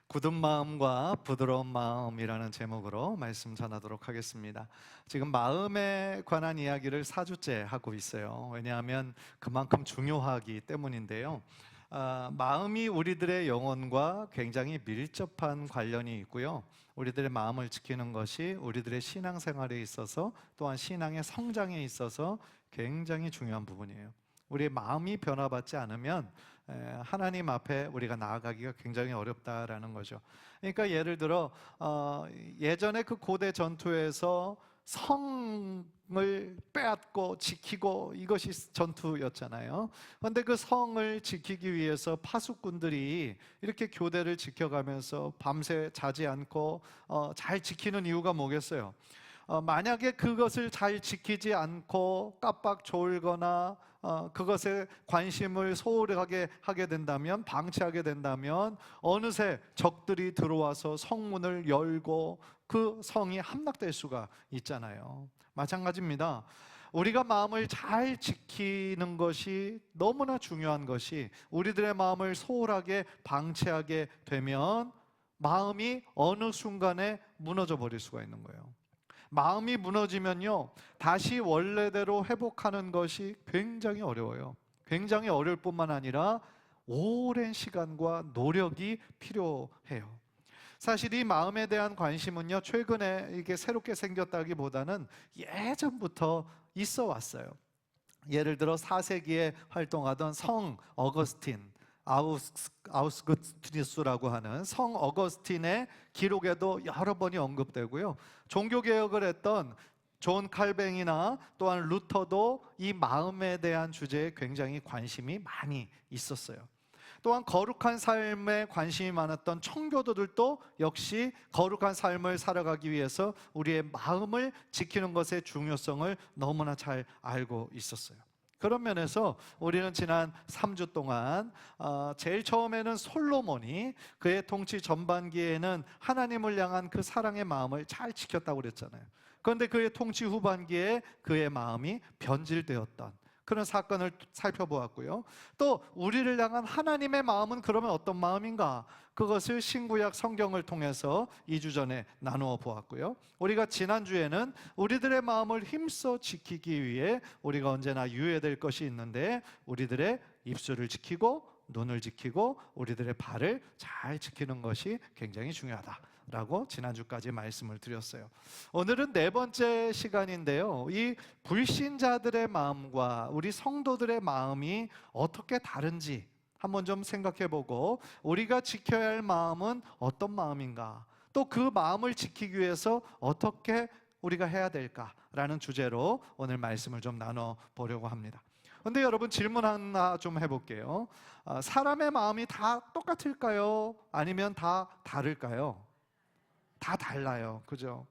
굳은 마음과 부드러운 마음이라는 제목으로 말씀 전하도록 하겠습니다. 지금 마음에 관한 이야기를 4주째 하고 있어요. 왜냐하면 그만큼 중요하기 때문인데요. 마음이 우리들의 영혼과 굉장히 밀접한 관련이 있고요. 우리들의 마음을 지키는 것이 우리들의 신앙생활에 있어서 또한 신앙의 성장에 있어서 굉장히 중요한 부분이에요. 우리의 마음이 변화받지 않으면 하나님 앞에 우리가 나아가기가 굉장히 어렵다라는 거죠. 그러니까 예를 들어 예전에 그 고대 전투에서 성을 빼앗고 지키고 이것이 전투였잖아요. 그런데 그 성을 지키기 위해서 파수꾼들이 이렇게 교대를 지켜가면서 밤새 자지 않고 잘 지키는 이유가 뭐겠어요? 만약에 그것을 잘 지키지 않고 깜빡 졸거나 그것에 관심을 소홀하게 하게 된다면, 방치하게 된다면 어느새 적들이 들어와서 성문을 열고 그 성이 함락될 수가 있잖아요. 마찬가지입니다. 우리가 마음을 잘 지키는 것이 너무나 중요한 것이, 우리들의 마음을 소홀하게 방치하게 되면 마음이 어느 순간에 무너져 버릴 수가 있는 거예요. 마음이 무너지면요, 다시 원래대로 회복하는 것이 굉장히 어려워요. 굉장히 어려울 뿐만 아니라 오랜 시간과 노력이 필요해요. 사실 이 마음에 대한 관심은요, 최근에 이게 새롭게 생겼다기보다는 예전부터 있어 왔어요. 예를 들어 4세기에 활동하던 성 어거스틴, 아우스구스티누스라고 하는 성 어거스틴의 기록에도 여러 번이 언급되고요. 종교개혁을 했던 존 칼뱅이나 또한 루터도 이 마음에 대한 주제에 굉장히 관심이 많이 있었어요. 또한 거룩한 삶에 관심이 많았던 청교도들도 역시 거룩한 삶을 살아가기 위해서 우리의 마음을 지키는 것의 중요성을 너무나 잘 알고 있었어요. 그런 면에서 우리는 지난 3주 동안 제일 처음에는 솔로몬이 그의 통치 전반기에는 하나님을 향한 그 사랑의 마음을 잘 지켰다고 그랬잖아요. 그런데 그의 통치 후반기에 그의 마음이 변질되었던 그런 사건을 살펴보았고요. 또 우리를 향한 하나님의 마음은 그러면 어떤 마음인가? 그것을 신구약 성경을 통해서 2주 전에 나누어 보았고요. 우리가 지난주에는 우리들의 마음을 힘써 지키기 위해 우리가 언제나 유의될 것이 있는데, 우리들의 입술을 지키고 눈을 지키고 우리들의 발을 잘 지키는 것이 굉장히 중요하다라고 지난주까지 말씀을 드렸어요. 오늘은 네 번째 시간인데요, 이 불신자들의 마음과 우리 성도들의 마음이 어떻게 다른지 한번 좀 생각해보고, 우리가 지켜야 할 마음은 어떤 마음인가, 또 그 마음을 지키기 위해서 어떻게 우리가 해야 될까라는 주제로 오늘 말씀을 좀 나눠보려고 합니다. 근데 여러분, 질문 하나 좀 해볼게요. 사람의 마음이 다 똑같을까요? 아니면 다 다를까요? 다 달라요. 그죠?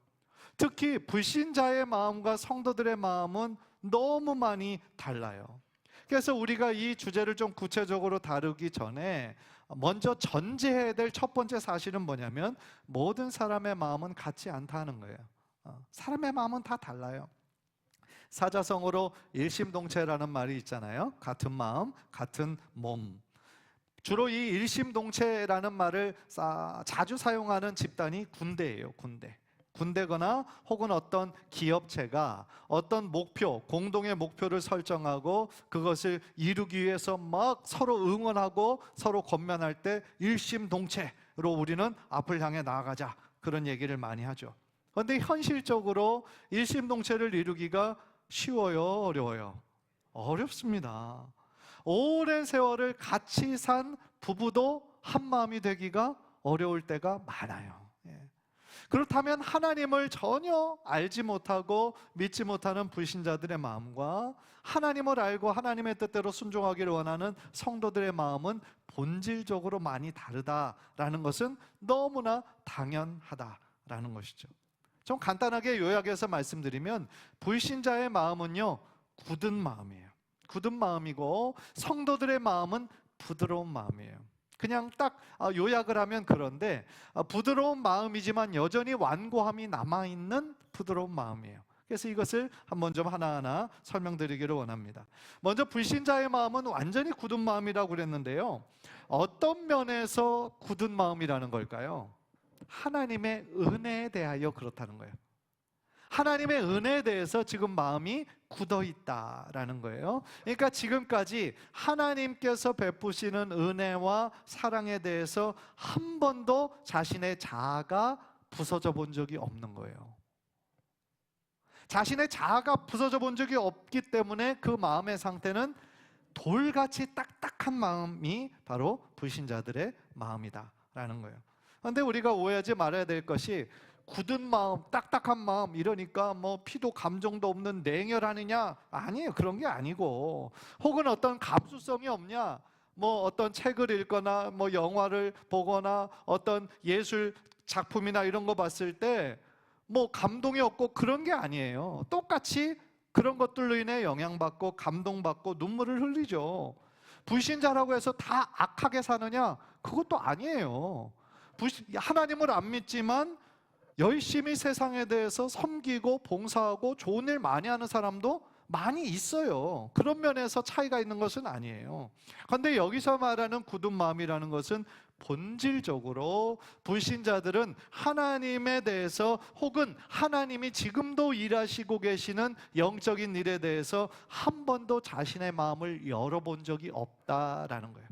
특히 불신자의 마음과 성도들의 마음은 너무 많이 달라요. 그래서 우리가 이 주제를 좀 구체적으로 다루기 전에 먼저 전제해야 될 첫 번째 사실은 뭐냐면, 모든 사람의 마음은 같지 않다는 거예요. 사람의 마음은 다 달라요. 사자성어로 일심동체라는 말이 있잖아요. 같은 마음, 같은 몸. 주로 이 일심동체라는 말을 자주 사용하는 집단이 군대예요. 군대거나 혹은 어떤 기업체가 어떤 목표, 공동의 목표를 설정하고 그것을 이루기 위해서 막 서로 응원하고 서로 권면할 때 일심동체로 우리는 앞을 향해 나아가자, 그런 얘기를 많이 하죠. 그런데 현실적으로 일심동체를 이루기가 쉬워요, 어려워요? 어렵습니다. 오랜 세월을 같이 산 부부도 한 마음이 되기가 어려울 때가 많아요. 그렇다면 하나님을 전혀 알지 못하고 믿지 못하는 불신자들의 마음과 하나님을 알고 하나님의 뜻대로 순종하기를 원하는 성도들의 마음은 본질적으로 많이 다르다라는 것은 너무나 당연하다라는 것이죠. 좀 간단하게 요약해서 말씀드리면, 불신자의 마음은요, 굳은 마음이에요. 굳은 마음이고, 성도들의 마음은 부드러운 마음이에요. 그냥 딱 요약을 하면 그런데, 부드러운 마음이지만 여전히 완고함이 남아있는 부드러운 마음이에요. 그래서 이것을 한번 좀 하나하나 설명드리기를 원합니다. 먼저 불신자의 마음은 완전히 굳은 마음이라고 그랬는데요. 어떤 면에서 굳은 마음이라는 걸까요? 하나님의 은혜에 대하여 그렇다는 거예요. 하나님의 은혜에 대해서 지금 마음이 굳어 있다라는 거예요. 그러니까 지금까지 하나님께서 베푸시는 은혜와 사랑에 대해서 한 번도 자신의 자아가 부서져 본 적이 없는 거예요. 자신의 자아가 부서져 본 적이 없기 때문에 그 마음의 상태는 돌같이 딱딱한 마음이 바로 불신자들의 마음이다라는 거예요. 그런데 우리가 오해하지 말아야 될 것이 굳은 마음, 딱딱한 마음 이러니까 뭐 피도 감정도 없는 냉혈하느냐? 아니에요. 그런 게 아니고, 혹은 어떤 감수성이 없냐? 뭐 어떤 책을 읽거나 뭐 영화를 보거나 어떤 예술 작품이나 이런 거 봤을 때 뭐 감동이 없고 그런 게 아니에요. 똑같이 그런 것들로 인해 영향받고 감동받고 눈물을 흘리죠. 불신자라고 해서 다 악하게 사느냐? 그것도 아니에요. 하나님을 안 믿지만 열심히 세상에 대해서 섬기고 봉사하고 좋은 일 많이 하는 사람도 많이 있어요. 그런 면에서 차이가 있는 것은 아니에요. 그런데 여기서 말하는 굳은 마음이라는 것은 본질적으로 불신자들은 하나님에 대해서 혹은 하나님이 지금도 일하시고 계시는 영적인 일에 대해서 한 번도 자신의 마음을 열어본 적이 없다라는 거예요.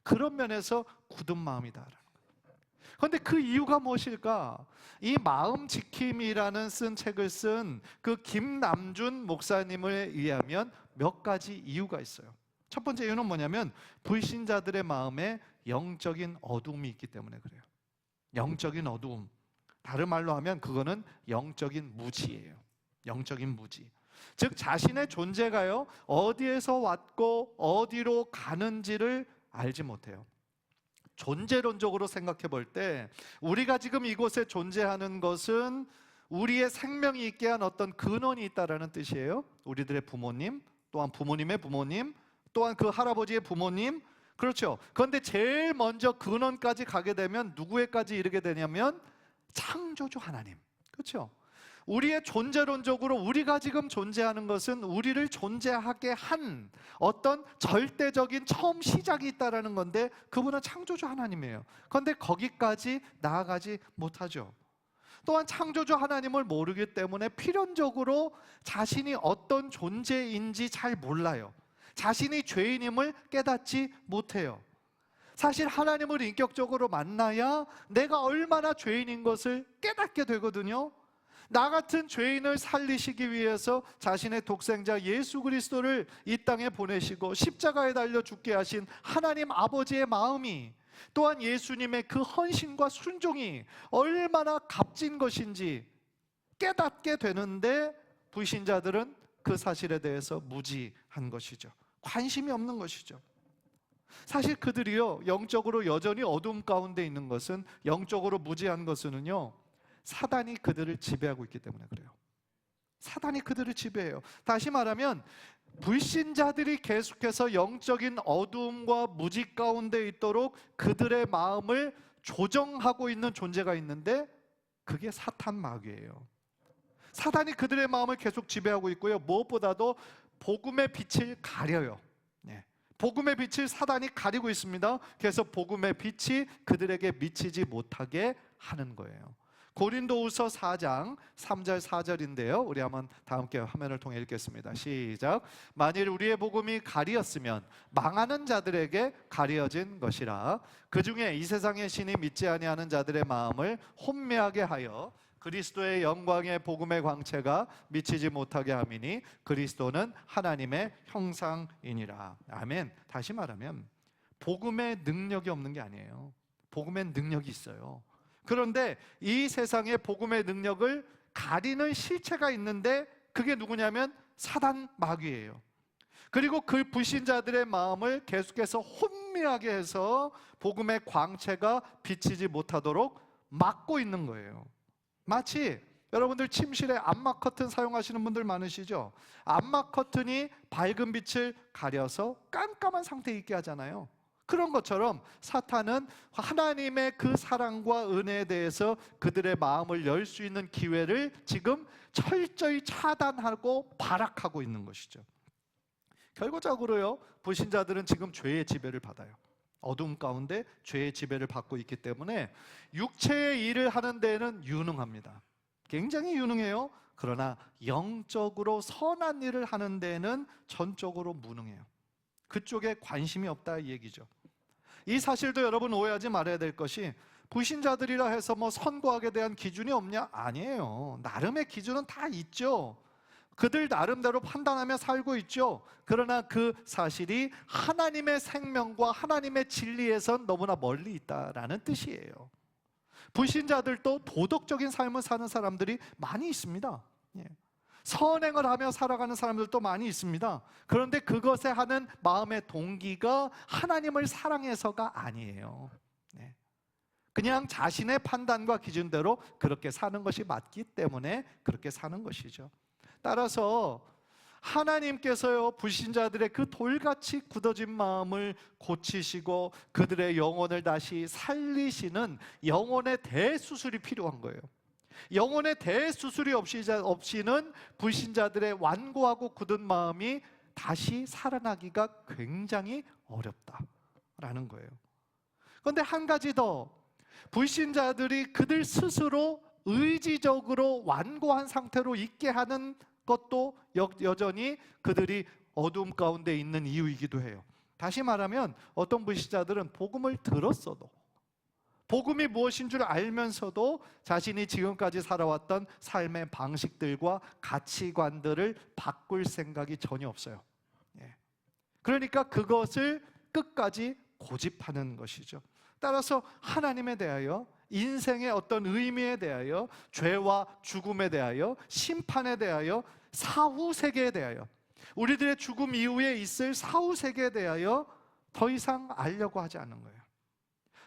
그런 면에서 굳은 마음이다라는 거예요. 그런데 그 이유가 무엇일까? 이 마음 지킴이라는 쓴 책을 쓴 그 김남준 목사님에 의하면 몇 가지 이유가 있어요. 첫 번째 이유는 뭐냐면 불신자들의 마음에 영적인 어둠이 있기 때문에 그래요. 영적인 어둠. 다른 말로 하면 그거는 영적인 무지예요. 영적인 무지. 즉 자신의 존재가요, 어디에서 왔고 어디로 가는지를 알지 못해요. 존재론적으로 생각해 볼 때 우리가 지금 이곳에 존재하는 것은 우리의 생명이 있게 한 어떤 근원이 있다라는 뜻이에요. 우리들의 부모님, 또한 부모님의 부모님, 또한 그 할아버지의 부모님, 그렇죠. 그런데 제일 먼저 근원까지 가게 되면 누구에까지 이르게 되냐면 창조주 하나님, 그렇죠. 우리의 존재론적으로 우리가 지금 존재하는 것은 우리를 존재하게 한 어떤 절대적인 처음 시작이 있다라는 건데 그분은 창조주 하나님이에요. 그런데 거기까지 나아가지 못하죠. 또한 창조주 하나님을 모르기 때문에 필연적으로 자신이 어떤 존재인지 잘 몰라요. 자신이 죄인임을 깨닫지 못해요. 사실 하나님을 인격적으로 만나야 내가 얼마나 죄인인 것을 깨닫게 되거든요. 나 같은 죄인을 살리시기 위해서 자신의 독생자 예수 그리스도를 이 땅에 보내시고 십자가에 달려 죽게 하신 하나님 아버지의 마음이, 또한 예수님의 그 헌신과 순종이 얼마나 값진 것인지 깨닫게 되는데 불신자들은 그 사실에 대해서 무지한 것이죠. 관심이 없는 것이죠. 사실 그들이요, 영적으로 여전히 어둠 가운데 있는 것은, 영적으로 무지한 것은요, 사단이 그들을 지배하고 있기 때문에 그래요. 사단이 그들을 지배해요. 다시 말하면 불신자들이 계속해서 영적인 어둠과 무지 가운데 있도록 그들의 마음을 조정하고 있는 존재가 있는데 그게 사탄 마귀예요. 사단이 그들의 마음을 계속 지배하고 있고요, 무엇보다도 복음의 빛을 가려요. 복음의 빛을 사단이 가리고 있습니다. 그래서 복음의 빛이 그들에게 미치지 못하게 하는 거예요. 고린도후서 4장 3절 4절인데요. 우리 한번 다 함께 화면을 통해 읽겠습니다. 시작. 만일 우리의 복음이 가리었으면 망하는 자들에게 가리어진 것이라. 그 중에 이 세상의 신이 믿지 아니하는 자들의 마음을 혼미하게 하여 그리스도의 영광의 복음의 광채가 미치지 못하게 함이니 그리스도는 하나님의 형상이니라. 아멘. 다시 말하면 복음의 능력이 없는 게 아니에요. 복음의 능력이 있어요. 그런데 이 세상에 복음의 능력을 가리는 실체가 있는데 그게 누구냐면 사단 마귀예요. 그리고 그 불신자들의 마음을 계속해서 혼미하게 해서 복음의 광채가 비치지 못하도록 막고 있는 거예요. 마치 여러분들 침실에 암막 커튼 사용하시는 분들 많으시죠? 암막 커튼이 밝은 빛을 가려서 깜깜한 상태에 있게 하잖아요. 그런 것처럼 사탄은 하나님의 그 사랑과 은혜에 대해서 그들의 마음을 열 수 있는 기회를 지금 철저히 차단하고 발악하고 있는 것이죠. 결과적으로요, 불신자들은 지금 죄의 지배를 받아요. 어둠 가운데 죄의 지배를 받고 있기 때문에 육체의 일을 하는 데에는 유능합니다. 굉장히 유능해요. 그러나 영적으로 선한 일을 하는 데에는 전적으로 무능해요. 그쪽에 관심이 없다 이 얘기죠. 이 사실도 여러분 오해하지 말아야 될 것이, 불신자들이라 해서 뭐 선과악에 대한 기준이 없냐? 아니에요. 나름의 기준은 다 있죠. 그들 나름대로 판단하며 살고 있죠. 그러나 그 사실이 하나님의 생명과 하나님의 진리에선 너무나 멀리 있다라는 뜻이에요. 불신자들도 도덕적인 삶을 사는 사람들이 많이 있습니다. 선행을 하며 살아가는 사람들도 많이 있습니다. 그런데 그것에 하는 마음의 동기가 하나님을 사랑해서가 아니에요. 그냥 자신의 판단과 기준대로 그렇게 사는 것이 맞기 때문에 그렇게 사는 것이죠. 따라서 하나님께서요, 불신자들의 그 돌같이 굳어진 마음을 고치시고 그들의 영혼을 다시 살리시는 영혼의 대수술이 필요한 거예요. 영혼의 대수술이 없이는 불신자들의 완고하고 굳은 마음이 다시 살아나기가 굉장히 어렵다라는 거예요. 그런데 한 가지 더, 불신자들이 그들 스스로 의지적으로 완고한 상태로 있게 하는 것도 여전히 그들이 어둠 가운데 있는 이유이기도 해요. 다시 말하면 어떤 불신자들은 복음을 들었어도, 복음이 무엇인 줄 알면서도 자신이 지금까지 살아왔던 삶의 방식들과 가치관들을 바꿀 생각이 전혀 없어요. 그러니까 그것을 끝까지 고집하는 것이죠. 따라서 하나님에 대하여, 인생의 어떤 의미에 대하여, 죄와 죽음에 대하여, 심판에 대하여, 사후 세계에 대하여, 우리들의 죽음 이후에 있을 사후 세계에 대하여 더 이상 알려고 하지 않는 거예요.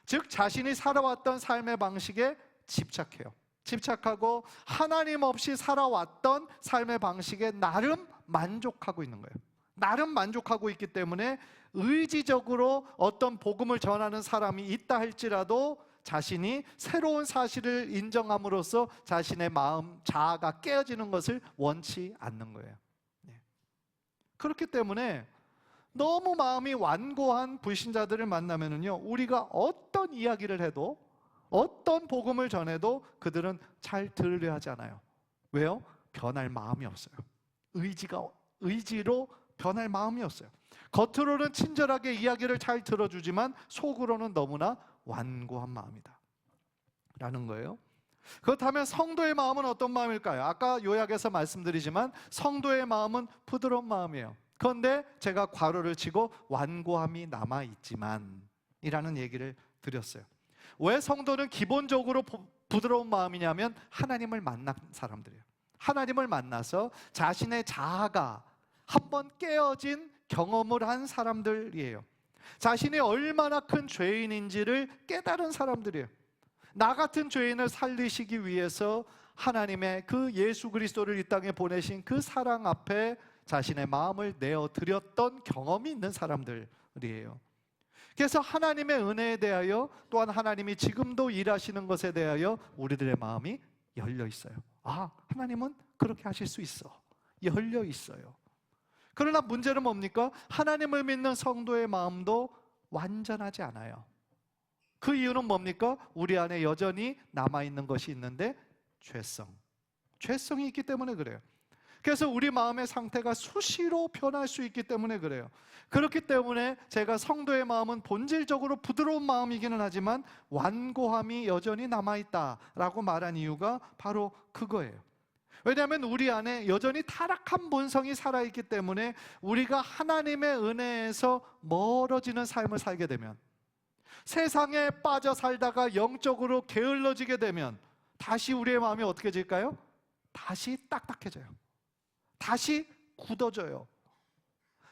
즉 자신이 살아왔던 삶의 방식에 집착해요. 집착하고 하나님 없이 살아왔던 삶의 방식에 나름 만족하고 있는 거예요. 나름 만족하고 있기 때문에 의지적으로 어떤 복음을 전하는 사람이 있다 할지라도 자신이 새로운 사실을 인정함으로써 자신의 마음, 자아가 깨어지는 것을 원치 않는 거예요. 그렇기 때문에 너무 마음이 완고한 불신자들을 만나면은요, 우리가 어떤 이야기를 해도, 어떤 복음을 전해도 그들은 잘 들으려 하지 않아요. 왜요? 변할 마음이 없어요. 의지로 변할 마음이 없어요. 겉으로는 친절하게 이야기를 잘 들어주지만 속으로는 너무나 완고한 마음이다 라는 거예요. 그렇다면 성도의 마음은 어떤 마음일까요? 아까 요약해서 말씀드리지만 성도의 마음은 부드러운 마음이에요. 그런데 제가 괄호를 치고 완고함이 남아있지만 이라는 얘기를 드렸어요. 왜 성도는 기본적으로 부드러운 마음이냐면 하나님을 만난 사람들이에요. 하나님을 만나서 자신의 자아가 한번 깨어진 경험을 한 사람들이에요. 자신이 얼마나 큰 죄인인지를 깨달은 사람들이에요. 나 같은 죄인을 살리시기 위해서 하나님의 그 예수 그리스도를 이 땅에 보내신 그 사랑 앞에 자신의 마음을 내어드렸던 경험이 있는 사람들이에요. 그래서 하나님의 은혜에 대하여, 또한 하나님이 지금도 일하시는 것에 대하여 우리들의 마음이 열려 있어요. 아, 하나님은 그렇게 하실 수 있어. 열려 있어요. 그러나 문제는 뭡니까? 하나님을 믿는 성도의 마음도 완전하지 않아요. 그 이유는 뭡니까? 우리 안에 여전히 남아있는 것이 있는데 죄성이 있기 때문에 그래요. 그래서 우리 마음의 상태가 수시로 변할 수 있기 때문에 그래요. 그렇기 때문에 제가 성도의 마음은 본질적으로 부드러운 마음이기는 하지만 완고함이 여전히 남아있다라고 말한 이유가 바로 그거예요. 왜냐하면 우리 안에 여전히 타락한 본성이 살아있기 때문에 우리가 하나님의 은혜에서 멀어지는 삶을 살게 되면, 세상에 빠져 살다가 영적으로 게을러지게 되면 다시 우리의 마음이 어떻게 질까요? 다시 딱딱해져요. 다시 굳어져요.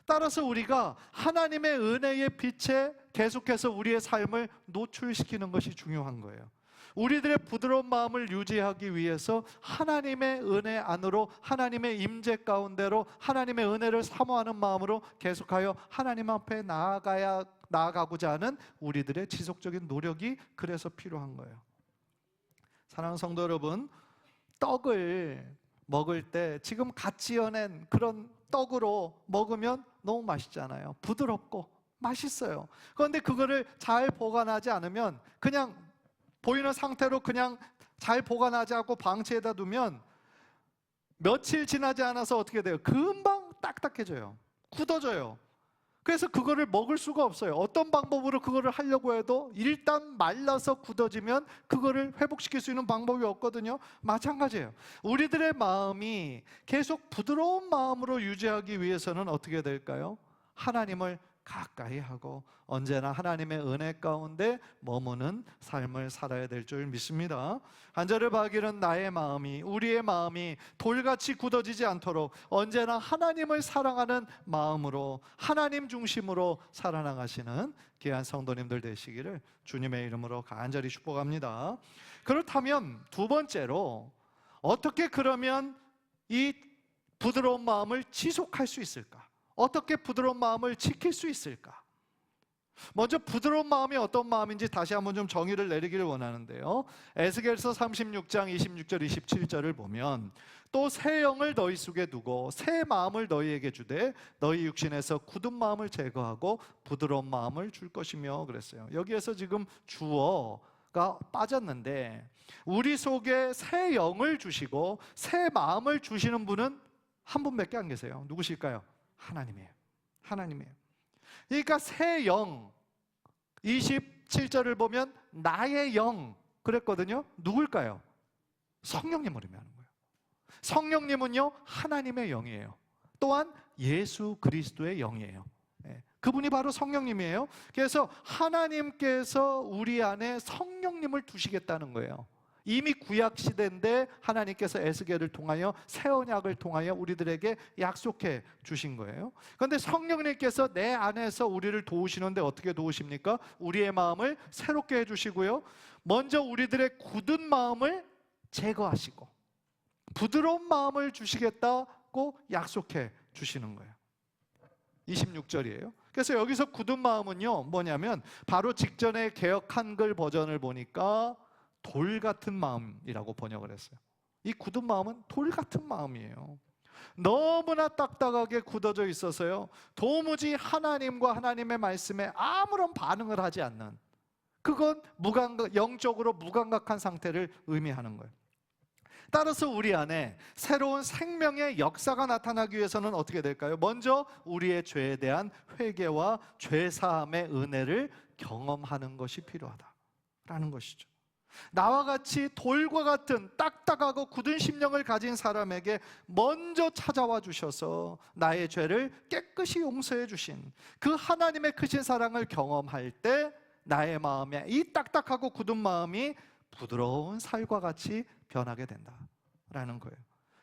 따라서 우리가 하나님의 은혜의 빛에 계속해서 우리의 삶을 노출시키는 것이 중요한 거예요. 우리들의 부드러운 마음을 유지하기 위해서 하나님의 은혜 안으로, 하나님의 임재 가운데로, 하나님의 은혜를 사모하는 마음으로 계속하여 하나님 앞에 나아가고자 하는 우리들의 지속적인 노력이 그래서 필요한 거예요. 사랑하는 성도 여러분, 떡을 먹을 때 지금 갓 지어낸 그런 떡으로 먹으면 너무 맛있잖아요. 부드럽고 맛있어요. 그런데 그거를 잘 보관하지 않으면, 그냥 보이는 상태로 그냥 잘 보관하지 않고 방치에다 두면 며칠 지나지 않아서 어떻게 돼요? 금방 딱딱해져요. 굳어져요. 그래서 그거를 먹을 수가 없어요. 어떤 방법으로 그거를 하려고 해도 일단 말라서 굳어지면 그거를 회복시킬 수 있는 방법이 없거든요. 마찬가지예요. 우리들의 마음이 계속 부드러운 마음으로 유지하기 위해서는 어떻게 될까요? 하나님을 가까이 하고 언제나 하나님의 은혜 가운데 머무는 삶을 살아야 될 줄 믿습니다. 한 절을 봐기는 나의 마음이, 우리의 마음이 돌같이 굳어지지 않도록 언제나 하나님을 사랑하는 마음으로, 하나님 중심으로 살아나가시는 귀한 성도님들 되시기를 주님의 이름으로 간절히 축복합니다. 그렇다면 두 번째로, 어떻게 그러면 이 부드러운 마음을 지속할 수 있을까? 어떻게 부드러운 마음을 지킬 수 있을까? 먼저 부드러운 마음이 어떤 마음인지 다시 한번 좀 정의를 내리기를 원하는데요. 에스겔서 36장 26절 27절을 보면, 또 새 영을 너희 속에 두고 새 마음을 너희에게 주되 너희 육신에서 굳은 마음을 제거하고 부드러운 마음을 줄 것이며 그랬어요. 여기에서 지금 주어가 빠졌는데, 우리 속에 새 영을 주시고 새 마음을 주시는 분은 한 분밖에 안 계세요. 누구실까요? 하나님이에요. 하나님이에요. 그러니까 새 영, 27절을 보면 나의 영 그랬거든요. 누굴까요? 성령님을 의미하는 거예요. 성령님은요, 하나님의 영이에요. 또한 예수 그리스도의 영이에요. 그분이 바로 성령님이에요. 그래서 하나님께서 우리 안에 성령님을 두시겠다는 거예요. 이미 구약 시대인데 하나님께서 에스겔을 통하여 새 언약을 통하여 우리들에게 약속해 주신 거예요. 그런데 성령님께서 내 안에서 우리를 도우시는데 어떻게 도우십니까? 우리의 마음을 새롭게 해주시고요, 먼저 우리들의 굳은 마음을 제거하시고 부드러운 마음을 주시겠다고 약속해 주시는 거예요. 26절이에요. 그래서 여기서 굳은 마음은요, 뭐냐면 바로 직전에 개역 한글 버전을 보니까 돌 같은 마음이라고 번역을 했어요. 이 굳은 마음은 돌 같은 마음이에요. 너무나 딱딱하게 굳어져 있어서요, 도무지 하나님과 하나님의 말씀에 아무런 반응을 하지 않는, 그건 영적으로 무감각한 상태를 의미하는 거예요. 따라서 우리 안에 새로운 생명의 역사가 나타나기 위해서는 어떻게 될까요? 먼저 우리의 죄에 대한 회개와 죄사함의 은혜를 경험하는 것이 필요하다라는 것이죠. 나와 같이 돌과 같은 딱딱하고 굳은 심령을 가진 사람에게 먼저 찾아와 주셔서 나의 죄를 깨끗이 용서해 주신 그 하나님의 크신 사랑을 경험할 때 나의 마음에 이 딱딱하고 굳은 마음이 부드러운 살과 같이 변하게 된다라는 거예요.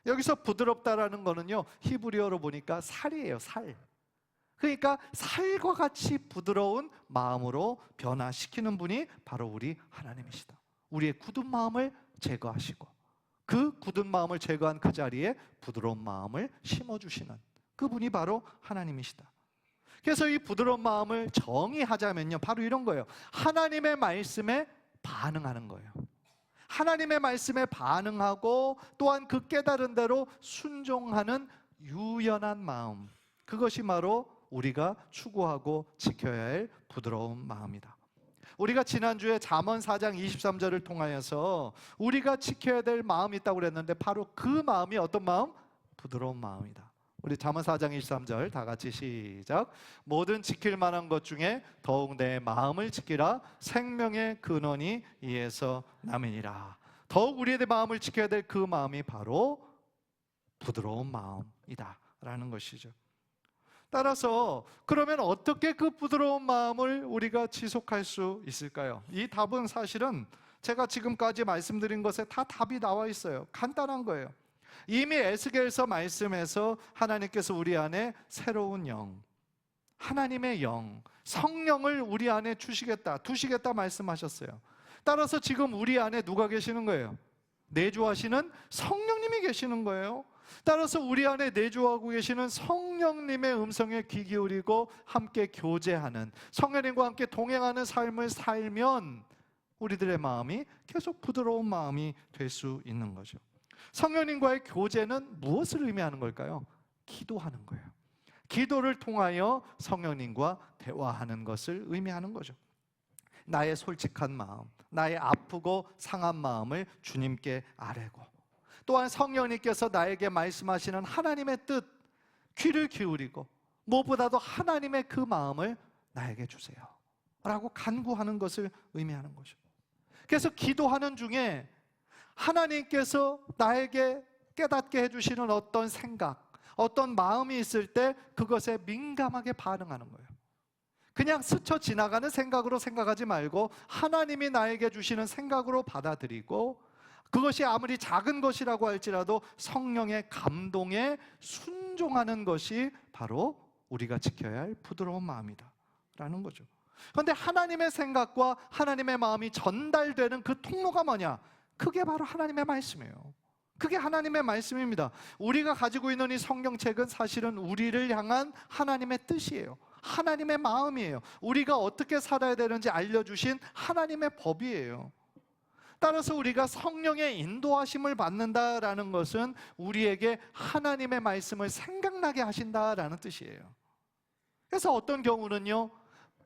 여기서 부드럽다라는 거는요, 히브리어로 보니까 살이에요. 살. 그러니까 살과 같이 부드러운 마음으로 변화시키는 분이 바로 우리 하나님이시다. 우리의 굳은 마음을 제거하시고 그 굳은 마음을 제거한 그 자리에 부드러운 마음을 심어주시는 그분이 바로 하나님이시다. 그래서 이 부드러운 마음을 정의하자면요, 바로 이런 거예요. 하나님의 말씀에 반응하는 거예요. 하나님의 말씀에 반응하고 또한 그 깨달은 대로 순종하는 유연한 마음, 그것이 바로 우리가 추구하고 지켜야 할 부드러운 마음이다. 우리가 지난주에 잠언 4장 23절을 통하여서 우리가 지켜야 될 마음이 있다고 그랬는데 바로 그 마음이 어떤 마음? 부드러운 마음이다. 우리 잠언 4장 23절 다 같이 시작. 모든 지킬 만한 것 중에 더욱 내 마음을 지키라. 생명의 근원이 이에서 남이니라. 더욱 우리의 마음을 지켜야 될 그 마음이 바로 부드러운 마음이다 라는 것이죠. 따라서 그러면 어떻게 그 부드러운 마음을 우리가 지속할 수 있을까요? 이 답은 사실은 제가 지금까지 말씀드린 것에 다 답이 나와 있어요. 간단한 거예요. 이미 에스겔서 말씀에서 하나님께서 우리 안에 새로운 영, 하나님의 영, 성령을 우리 안에 두시겠다 말씀하셨어요. 따라서 지금 우리 안에 누가 계시는 거예요? 내주하시는 성령님이 계시는 거예요. 따라서 우리 안에 내주하고 계시는 성령님의 음성에 귀 기울이고 함께 교제하는, 성령님과 함께 동행하는 삶을 살면 우리들의 마음이 계속 부드러운 마음이 될 수 있는 거죠. 성령님과의 교제는 무엇을 의미하는 걸까요? 기도하는 거예요. 기도를 통하여 성령님과 대화하는 것을 의미하는 거죠. 나의 솔직한 마음, 나의 아프고 상한 마음을 주님께 아뢰고, 또한 성령님께서 나에게 말씀하시는 하나님의 뜻, 귀를 기울이고 무엇보다도 하나님의 그 마음을 나에게 주세요 라고 간구하는 것을 의미하는 거죠. 그래서 기도하는 중에 하나님께서 나에게 깨닫게 해주시는 어떤 생각, 어떤 마음이 있을 때 그것에 민감하게 반응하는 거예요. 그냥 스쳐 지나가는 생각으로 생각하지 말고 하나님이 나에게 주시는 생각으로 받아들이고, 그것이 아무리 작은 것이라고 할지라도 성령의 감동에 순종하는 것이 바로 우리가 지켜야 할 부드러운 마음이다 라는 거죠. 그런데 하나님의 생각과 하나님의 마음이 전달되는 그 통로가 뭐냐? 그게 바로 하나님의 말씀이에요. 그게 하나님의 말씀입니다. 우리가 가지고 있는 이 성경책은 사실은 우리를 향한 하나님의 뜻이에요. 하나님의 마음이에요. 우리가 어떻게 살아야 되는지 알려주신 하나님의 법이에요. 따라서 우리가 성령의 인도하심을 받는다라는 것은 우리에게 하나님의 말씀을 생각나게 하신다라는 뜻이에요. 그래서 어떤 경우는요,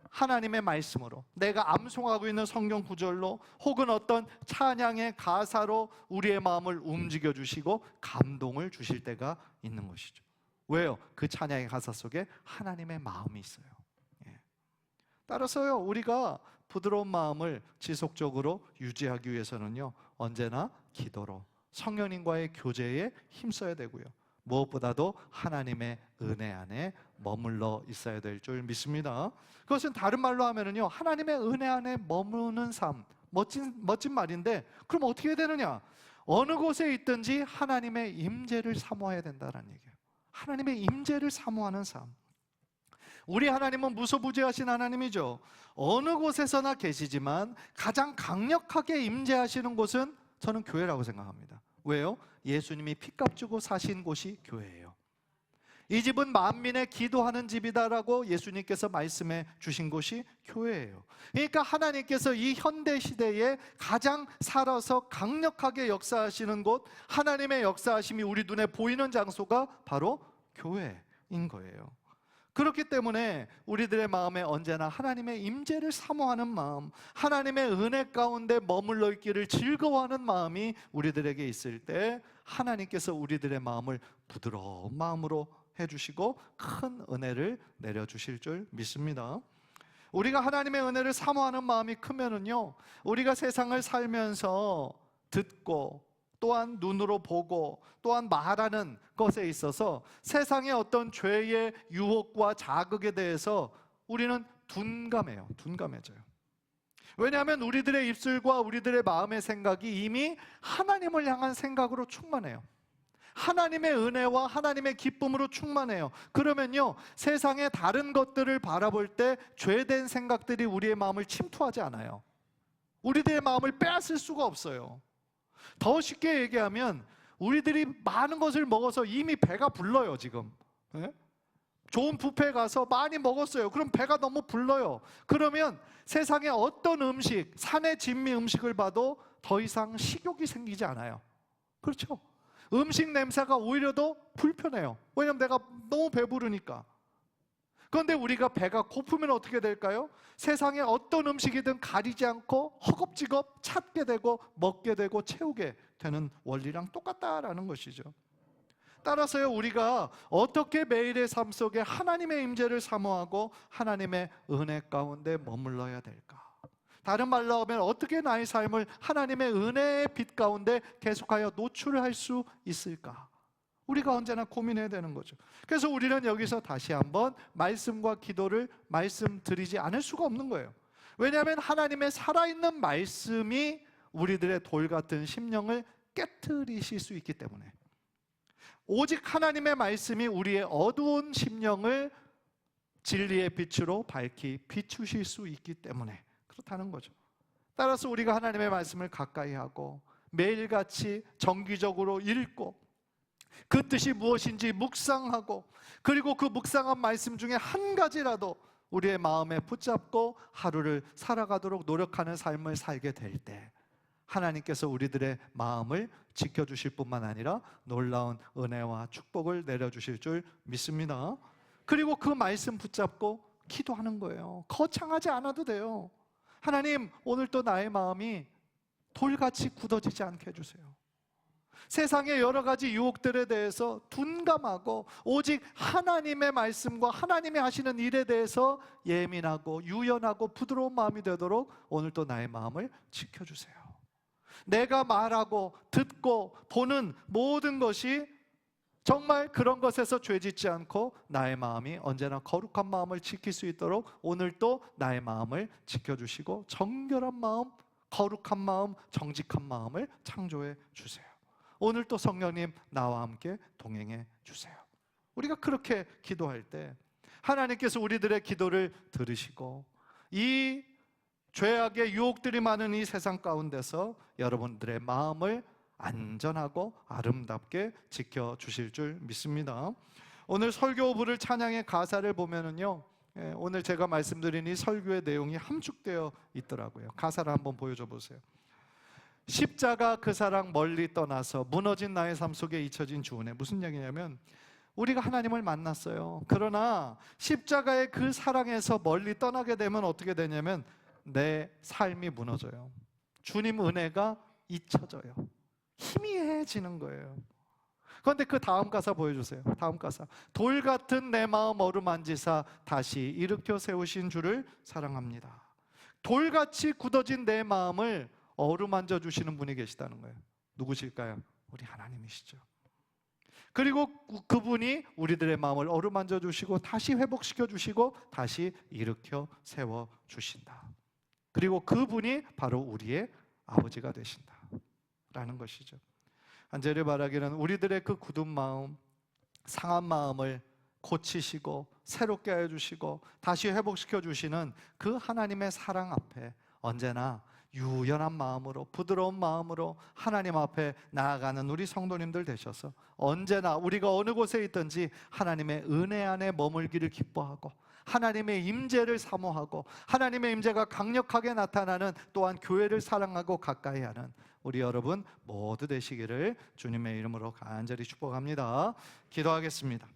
하나님의 말씀으로, 내가 암송하고 있는 성경 구절로, 혹은 어떤 찬양의 가사로 우리의 마음을 움직여 주시고 감동을 주실 때가 있는 것이죠. 왜요? 그 찬양의 가사 속에 하나님의 마음이 있어요. 따라서요, 우리가 부드러운 마음을 지속적으로 유지하기 위해서는요, 언제나 기도로 성령님과의 교제에 힘써야 되고요, 무엇보다도 하나님의 은혜 안에 머물러 있어야 될 줄 믿습니다. 그것은 다른 말로 하면은요, 하나님의 은혜 안에 머무는 삶, 멋진 말인데, 그럼 어떻게 해야 되느냐? 어느 곳에 있든지 하나님의 임재를 사모해야 된다는 얘기예요. 하나님의 임재를 사모하는 삶. 우리 하나님은 무소부재하신 하나님이죠. 어느 곳에서나 계시지만 가장 강력하게 임재하시는 곳은 저는 교회라고 생각합니다. 왜요? 예수님이 피값 주고 사신 곳이 교회예요. 이 집은 만민의 기도하는 집이다라고 예수님께서 말씀해 주신 곳이 교회예요. 그러니까 하나님께서 이 현대 시대에 가장 살아서 강력하게 역사하시는 곳, 하나님의 역사하심이 우리 눈에 보이는 장소가 바로 교회인 거예요. 그렇기 때문에 우리들의 마음에 언제나 하나님의 임재를 사모하는 마음, 하나님의 은혜 가운데 머물러 있기를 즐거워하는 마음이 우리들에게 있을 때 하나님께서 우리들의 마음을 부드러운 마음으로 해주시고 큰 은혜를 내려주실 줄 믿습니다. 우리가 하나님의 은혜를 사모하는 마음이 크면은요, 우리가 세상을 살면서 듣고 또한 눈으로 보고 또한 말하는 것에 있어서 세상의 어떤 죄의 유혹과 자극에 대해서 우리는 둔감해져요. 왜냐하면 우리들의 입술과 우리들의 마음의 생각이 이미 하나님을 향한 생각으로 충만해요. 하나님의 은혜와 하나님의 기쁨으로 충만해요. 그러면요, 세상의 다른 것들을 바라볼 때 죄된 생각들이 우리의 마음을 침투하지 않아요. 우리들의 마음을 빼앗을 수가 없어요. 더 쉽게 얘기하면 우리들이 많은 것을 먹어서 이미 배가 불러요. 지금 좋은 뷔페에 가서 많이 먹었어요. 그럼 배가 너무 불러요. 그러면 세상에 어떤 음식, 산의 진미 음식을 봐도 더 이상 식욕이 생기지 않아요. 그렇죠? 음식 냄새가 오히려 더 불편해요. 왜냐하면 내가 너무 배부르니까. 그런데 우리가 배가 고프면 어떻게 될까요? 세상에 어떤 음식이든 가리지 않고 허겁지겁 찾게 되고 먹게 되고 채우게 되는 원리랑 똑같다라는 것이죠. 따라서요, 우리가 어떻게 매일의 삶 속에 하나님의 임재를 사모하고 하나님의 은혜 가운데 머물러야 될까? 다른 말로 하면 어떻게 나의 삶을 하나님의 은혜의 빛 가운데 계속하여 노출할 수 있을까? 우리가 언제나 고민해야 되는 거죠. 그래서 우리는 여기서 다시 한번 말씀과 기도를 말씀드리지 않을 수가 없는 거예요. 왜냐하면 하나님의 살아있는 말씀이 우리들의 돌 같은 심령을 깨트리실 수 있기 때문에, 오직 하나님의 말씀이 우리의 어두운 심령을 진리의 빛으로 밝히 비추실 수 있기 때문에 그렇다는 거죠. 따라서 우리가 하나님의 말씀을 가까이 하고 매일같이 정기적으로 읽고 그 뜻이 무엇인지 묵상하고, 그리고 그 묵상한 말씀 중에 한 가지라도 우리의 마음에 붙잡고 하루를 살아가도록 노력하는 삶을 살게 될 때 하나님께서 우리들의 마음을 지켜주실 뿐만 아니라 놀라운 은혜와 축복을 내려주실 줄 믿습니다. 그리고 그 말씀 붙잡고 기도하는 거예요. 거창하지 않아도 돼요. 하나님, 오늘 또 나의 마음이 돌같이 굳어지지 않게 해주세요. 세상의 여러 가지 유혹들에 대해서 둔감하고 오직 하나님의 말씀과 하나님이 하시는 일에 대해서 예민하고 유연하고 부드러운 마음이 되도록 오늘 또 나의 마음을 지켜주세요. 내가 말하고 듣고 보는 모든 것이 정말 그런 것에서 죄짓지 않고 나의 마음이 언제나 거룩한 마음을 지킬 수 있도록 오늘 또 나의 마음을 지켜주시고 정결한 마음, 거룩한 마음, 정직한 마음을 창조해 주세요. 오늘 또 성령님 나와 함께 동행해 주세요. 우리가 그렇게 기도할 때 하나님께서 우리들의 기도를 들으시고 이 죄악의 유혹들이 많은 이 세상 가운데서 여러분들의 마음을 안전하고 아름답게 지켜주실 줄 믿습니다. 오늘 설교부를 찬양의 가사를 보면은요, 오늘 제가 말씀드린 이 설교의 내용이 함축되어 있더라고요. 가사를 한번 보여줘 보세요. 십자가 그 사랑 멀리 떠나서 무너진 나의 삶 속에 잊혀진 주은혜. 무슨 얘기냐면 우리가 하나님을 만났어요. 그러나 십자가의 그 사랑에서 멀리 떠나게 되면 어떻게 되냐면 내 삶이 무너져요. 주님 은혜가 잊혀져요. 희미해지는 거예요. 그런데 그 다음 가사 보여주세요. 다음 가사. 돌 같은 내 마음 어루만지사 다시 일으켜 세우신 주를 사랑합니다. 돌같이 굳어진 내 마음을 어루만져 주시는 분이 계시다는 거예요. 누구실까요? 우리 하나님이시죠. 그리고 그분이 우리들의 마음을 어루만져 주시고 다시 회복시켜 주시고 다시 일으켜 세워 주신다. 그리고 그분이 바로 우리의 아버지가 되신다 라는 것이죠. 간절히 바라기는 우리들의 그 굳은 마음, 상한 마음을 고치시고 새롭게 해주시고 다시 회복시켜 주시는 그 하나님의 사랑 앞에 언제나 유연한 마음으로 부드러운 마음으로 하나님 앞에 나아가는 우리 성도님들 되셔서 언제나 우리가 어느 곳에 있든지 하나님의 은혜 안에 머물기를 기뻐하고 하나님의 임재를 사모하고 하나님의 임재가 강력하게 나타나는 또한 교회를 사랑하고 가까이 하는 우리 여러분 모두 되시기를 주님의 이름으로 간절히 축복합니다. 기도하겠습니다.